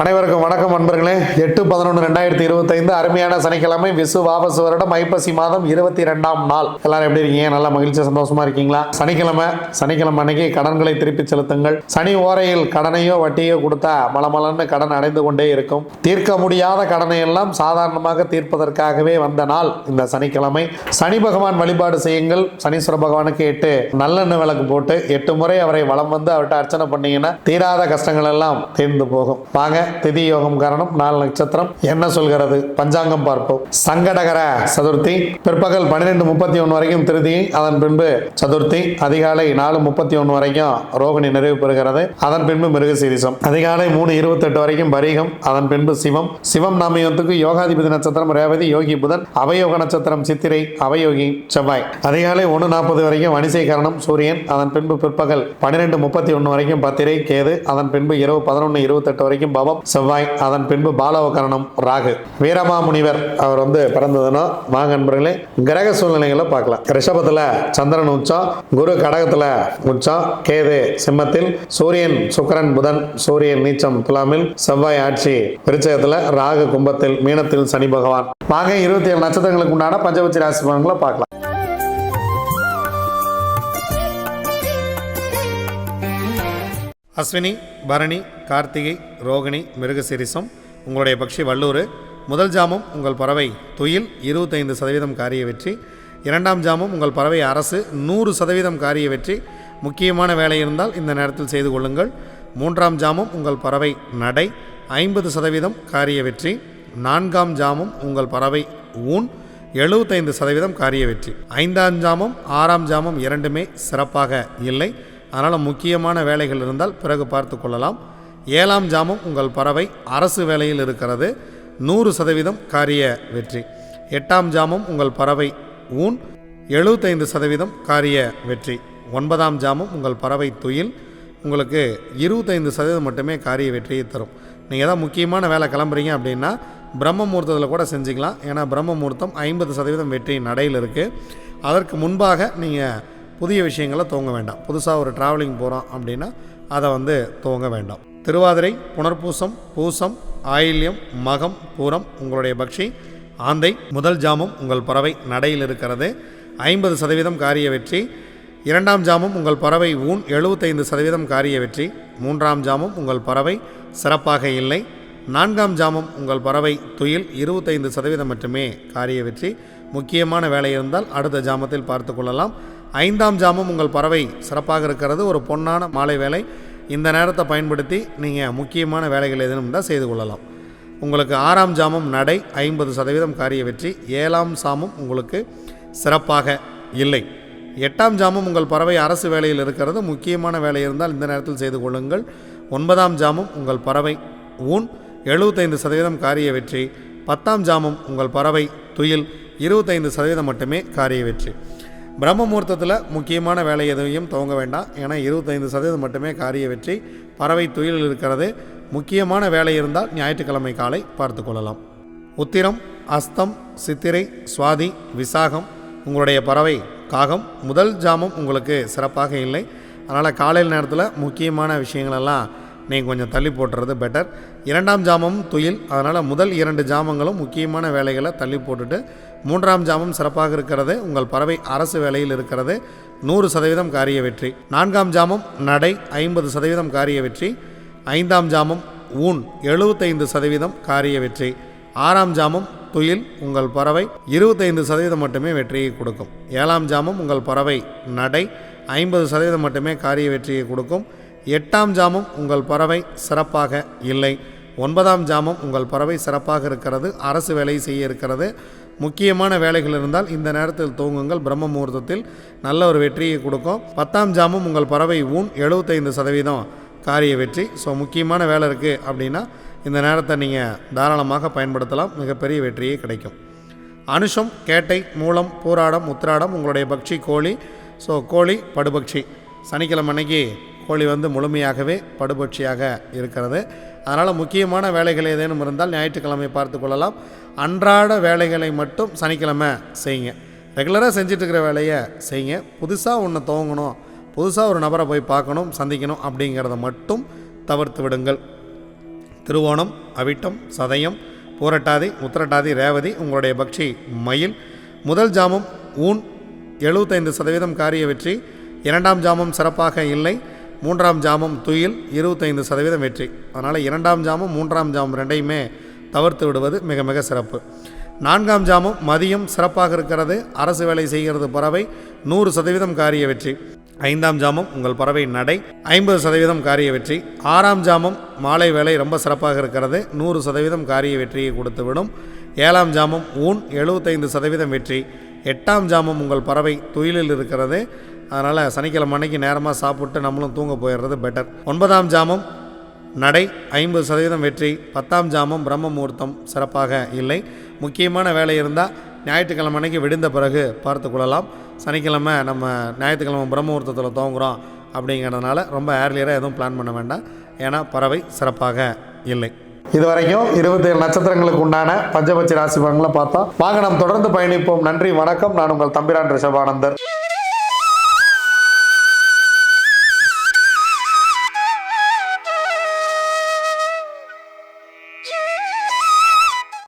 அனைவருக்கும் வணக்கம் நண்பர்களே. 8/11/2025 அருமையான சனிக்கிழமை, விசு வாபசு வருடம் ஐப்பசி மாதம் 22ஆம் நாள். எல்லாரும் எப்படி இருக்கீங்க? நல்லா மகிழ்ச்சியா சந்தோஷமா இருக்கீங்களா? சனிக்கிழமை அன்னைக்கு கடன்களை திருப்பி செலுத்துங்கள். சனி ஓரையில் கடனையோ வட்டியோ கொடுத்தா மலமலன்னு கடன் அடைந்து கொண்டே இருக்கும். தீர்க்க முடியாத கடனை எல்லாம் சாதாரணமாக தீர்ப்பதற்காகவே வந்த நாள் இந்த சனிக்கிழமை. சனி பகவான் வழிபாடு செய்யுங்கள். சனீஸ்வர பகவானுக்கு 8 நல்லெண்ணெய் விளக்கு போட்டு 8 முறை அவரை வலம் வந்து அவர்கிட்ட அர்ச்சனை பண்ணீங்கன்னா தீராத கஷ்டங்கள் எல்லாம் தீர்ந்து போகும். வாங்க, திதி யோகம் காரணம், 4 நட்சத்திரம் என்ன சொல்கிறது பஞ்சாங்கம் பார்ப்போம். சங்கடகர சதுர்த்தி பிற்பகல் 12:31 வரைக்கும் திருதி, அதன் பின்பு சதுர்த்தி அதிகாலை 4:31 வரைக்கும் ரோகிணி நிறைவு பெறுகிறது. அதன் பின்பு மிருகசீரிசம் அதிகாலை 3:28 வரைக்கும் பரீகம், அதன் பின்பு சிவம் நாமயத்துக்கு யோகாதிபதி நட்சத்திரம் ரேவதி, யோகி புதன், அவயோக நட்சத்திரம் சித்திரை, அவயோகி செவ்வாய். அதிகாலை 1:40 வரைக்கும் வணிசை கரணம் சூரியன், அதன் பின்பு பிற்பகல் 12:31 வரைக்கும் பத்திரை கேது, அதன் பின்பு இரவு 11:28 வரைக்கும் பவம் செவ்வாய், அதன் பின்பு பாலவகரணம் ராகு. வீரமாமுனிவர் அவர் பிறந்ததுன்னா வாங்க நண்பர்களே கிரக சூழ்நிலைகளை பார்க்கலாம். ரிஷபத்துல சந்திரன் உச்சம், குரு கடகத்துல உச்சம், கேது சிம்மத்தில், சூரியன் சுக்கிரன் புதன், சூரியன் நீச்சம் துலாமில், செவ்வாய் ஆட்சி விருச்சகத்துல, ராகு கும்பத்தில், மீனத்தில் சனி பகவான். வாங்க 27 நட்சத்திரங்களுக்கு உண்டான பஞ்சபட்சி ராசி பலன்களை பார்க்கலாம். அஸ்வினி, பரணி, கார்த்திகை, ரோகிணி, மிருகசீரிசம் உங்களுடைய பக்ஷி வல்லூர். முதல் ஜாமம் உங்கள் பறவை துயில் 25% காரிய வெற்றி. 2ஆம் ஜாமம் உங்கள் பறவை அரசு 100% காரிய வெற்றி. முக்கியமான வேலை இருந்தால் இந்த நேரத்தில் செய்து கொள்ளுங்கள். 3ஆம் ஜாமம் உங்கள் பறவை நடை 50% காரிய வெற்றி. 4ஆம் ஜாமம் உங்கள் பறவை ஊன் 75% காரிய வெற்றி. 5ஆம் ஜாமம் 6ஆம் ஜாமம் இரண்டுமே சிறப்பாக இல்லை. அதனால் முக்கியமான வேலைகள் இருந்தால் பிறகு பார்த்து கொள்ளலாம். 7ஆம் ஜாமம் உங்கள் பறவை அரசு வேலையில் இருக்கிறது, 100% காரிய வெற்றி. 8ஆம் ஜாமம் உங்கள் பறவை ஊன் 75% காரிய வெற்றி. 9ஆம் ஜாமம் உங்கள் பறவை துயில் உங்களுக்கு 25% மட்டுமே காரிய வெற்றியை தரும். நீங்கள் ஏதாவது முக்கியமான வேலை கிளம்புறீங்க அப்படின்னா பிரம்ம முகூர்த்தத்தில் கூட செஞ்சுக்கலாம். ஏன்னா பிரம்ம முகூர்த்தம் 50% வெற்றி நடையில் இருக்குது. அதற்கு முன்பாக நீங்கள் புதிய விஷயங்களை துவங்க வேண்டாம். புதுசாக ஒரு ட்ராவலிங் போகிறோம் அப்படின்னா அதை துவங்க வேண்டாம். திருவாதிரை, புனர்பூசம், பூசம், ஆயில்யம், மகம், பூரம் உங்களுடைய பக்ஷி ஆந்தை. முதல் ஜாமம் உங்கள் பறவை நடையில் இருக்கிறது, 50% காரிய வெற்றி. 2ஆம் ஜாமம் உங்கள் பறவை ஊன் 75% காரிய வெற்றி. 3ஆம் ஜாமம் உங்கள் பறவை சிறப்பாக இல்லை. 4ஆம் ஜாமம் உங்கள் பறவை துயில் 25% மட்டுமே காரிய வெற்றி. முக்கியமான வேலை இருந்தால் அடுத்த ஜாமத்தில் பார்த்து கொள்ளலாம். 5ஆம் ஜாமம் உங்கள் பறவை சிறப்பாக இருக்கிறது, ஒரு பொன்னான மாலை வேலை. இந்த நேரத்தை பயன்படுத்தி நீங்கள் முக்கியமான வேலைகள் எதுவும் தான் செய்து கொள்ளலாம். உங்களுக்கு 6ஆம் ஜாமம் நடை 50% காரிய வெற்றி. 7ஆம் ஜாமம் உங்களுக்கு சிறப்பாக இல்லை. 8ஆம் ஜாமம் உங்கள் பறவை அரசு வேலையில் இருக்கிறது, முக்கியமான வேலை இருந்தால் இந்த நேரத்தில் செய்து கொள்ளுங்கள். 9ஆம் ஜாமம் உங்கள் பறவை ஊன் 75% காரிய வெற்றி. 10ஆம் ஜாமம் உங்கள் பறவை துயில் 25% மட்டுமே காரிய வெற்றி. பிரம்ம முகூர்த்தத்தில் முக்கியமான வேலை எதையும் துவங்க வேண்டாம். ஏன்னா 25% மட்டுமே காரிய வெற்றி. பறவை துயில் இருக்கிறது. முக்கியமான வேலை இருந்தால் ஞாயிற்றுக்கிழமை காலை பார்த்து கொள்ளலாம். உத்திரம், அஸ்தம், சித்திரை, சுவாதி, விசாகம் உங்களுடைய பறவை காகம். முதல் ஜாமம் உங்களுக்கு சிறப்பாக இல்லை. அதனால் காலையில் நேரத்தில் முக்கியமான விஷயங்களெல்லாம் நீங்கள் கொஞ்சம் தள்ளி போட்டுறது பெட்டர். 2ஆம் ஜாமம் துயில், அதனால் முதல் 2 ஜாமங்களும் முக்கியமான வேலைகளை தள்ளி போட்டுட்டு 3ஆம் ஜாமம் சிறப்பாக இருக்கிறது. உங்கள் பறவை அரசு வேலையில் இருக்கிறது, 100% காரிய வெற்றி. 4ஆம் ஜாமம் நடை 50% காரிய வெற்றி. 5ஆம் ஜாமம் ஊன் 75% காரிய வெற்றி. 6ஆம் ஜாமம் துயில் உங்கள் பறவை 25% மட்டுமே வெற்றியை கொடுக்கும். 7ஆம் ஜாமம் உங்கள் பறவை நடை 50% மட்டுமே காரிய வெற்றியை கொடுக்கும். 8ஆம் ஜாமம் உங்கள் பறவை சிறப்பாக இல்லை. 9ஆம் ஜாமம் உங்கள் பறவை சிறப்பாக இருக்கிறது, அரசு வேலை செய்ய இருக்கிறது. முக்கியமான வேலைகள் இருந்தால் இந்த நேரத்தில் துவங்குங்கள். பிரம்ம முகூர்த்தத்தில் நல்ல ஒரு வெற்றியை கொடுக்கும். 10ஆம் ஜாமம் உங்கள் பறவை ஊன் 75% காரிய வெற்றி. ஸோ முக்கியமான வேலை இருக்குது அப்படின்னா இந்த நேரத்தை நீங்கள் தாராளமாக பயன்படுத்தலாம், மிகப்பெரிய வெற்றியே கிடைக்கும். அனுஷம், கேட்டை, மூலம், பூராடம், உத்திராடம் உங்களுடைய பக்ஷி கோழி. ஸோ கோழி படுபக்ஷி. சனிக்கிழமை அன்னைக்கு கோழி முழுமையாகவே படுபட்சியாக இருக்கிறது. அதனால் முக்கியமான வேலைகள் ஏதேனும் இருந்தால் ஞாயிற்றுக்கிழமை பார்த்து கொள்ளலாம். அன்றாட வேலைகளை மட்டும் சனிக்கிழமை செய்யுங்க. ரெகுலராக செஞ்சிட்ருக்கிற வேலையை செய்யுங்க. புதுசாக ஒன்று துவங்கணும், புதுசாக ஒரு நபரை போய் பார்க்கணும், சந்திக்கணும் அப்படிங்கிறத மட்டும் தவிர்த்து விடுங்கள். திருவோணம், அவிட்டம், சதயம், பூரட்டாதி, உத்திரட்டாதி, ரேவதி உங்களுடைய பக்ஷி மயில். முதல் ஜாமம் ஊன் 75% காரிய வெற்றி. இரண்டாம் ஜாமம் சிறப்பாக இல்லை. மூன்றாம் ஜாமம் துயில் 25% வெற்றி. அதனால் இரண்டாம் ஜாமம் மூன்றாம் ஜாமம் ரெண்டையுமே தவிர்த்து விடுவது மிக மிக சிறப்பு. நான்காம் ஜாமம் மதியம் சிறப்பாக இருக்கிறது. அரசு வேலை செய்கிறது பறவை 100% காரிய வெற்றி. ஐந்தாம் ஜாமம் உங்கள் பறவை நடை 50% காரிய வெற்றி. ஆறாம் ஜாமம் மாலை வேலை ரொம்ப சிறப்பாக இருக்கிறது. 100% காரிய வெற்றியை கொடுத்துவிடும். ஏழாம் ஜாமம் ஊன் 75% வெற்றி. எட்டாம் ஜாமம் உங்கள் பறவை துயிலில் இருக்கிறது. அதனால் சனிக்கிழமை அன்னைக்கு நேரமாக சாப்பிட்டு நம்மளும் தூங்க போயிடுறது பெட்டர். ஒன்பதாம் ஜாமம் நடை 50% வெற்றி. 10ஆம் ஜாமம் பிரம்ம முகூர்த்தம் சிறப்பாக இல்லை. முக்கியமான வேலை இருந்தால் ஞாயிற்றுக்கிழமை அன்னைக்கு விடுந்த பிறகு பார்த்து கொள்ளலாம். சனிக்கிழமை நம்ம ஞாயிற்றுக்கிழமை பிரம்ம முகூர்த்தத்தில் துவங்குறோம் அப்படிங்கிறதுனால ரொம்ப ஏர்லியராக எதுவும் பிளான் பண்ண வேண்டாம். ஏன்னா பறவை சிறப்பாக இல்லை. இது வரைக்கும் 27 நட்சத்திரங்களுக்கு உண்டான பஞ்சபட்சி ராசி பலன்களை பார்த்தோம். வாங்க நாம் தொடர்ந்து பயணிப்போம். நன்றி, வணக்கம். நான் உங்கள் தம்பிரான் ரிஷபானந்தர்.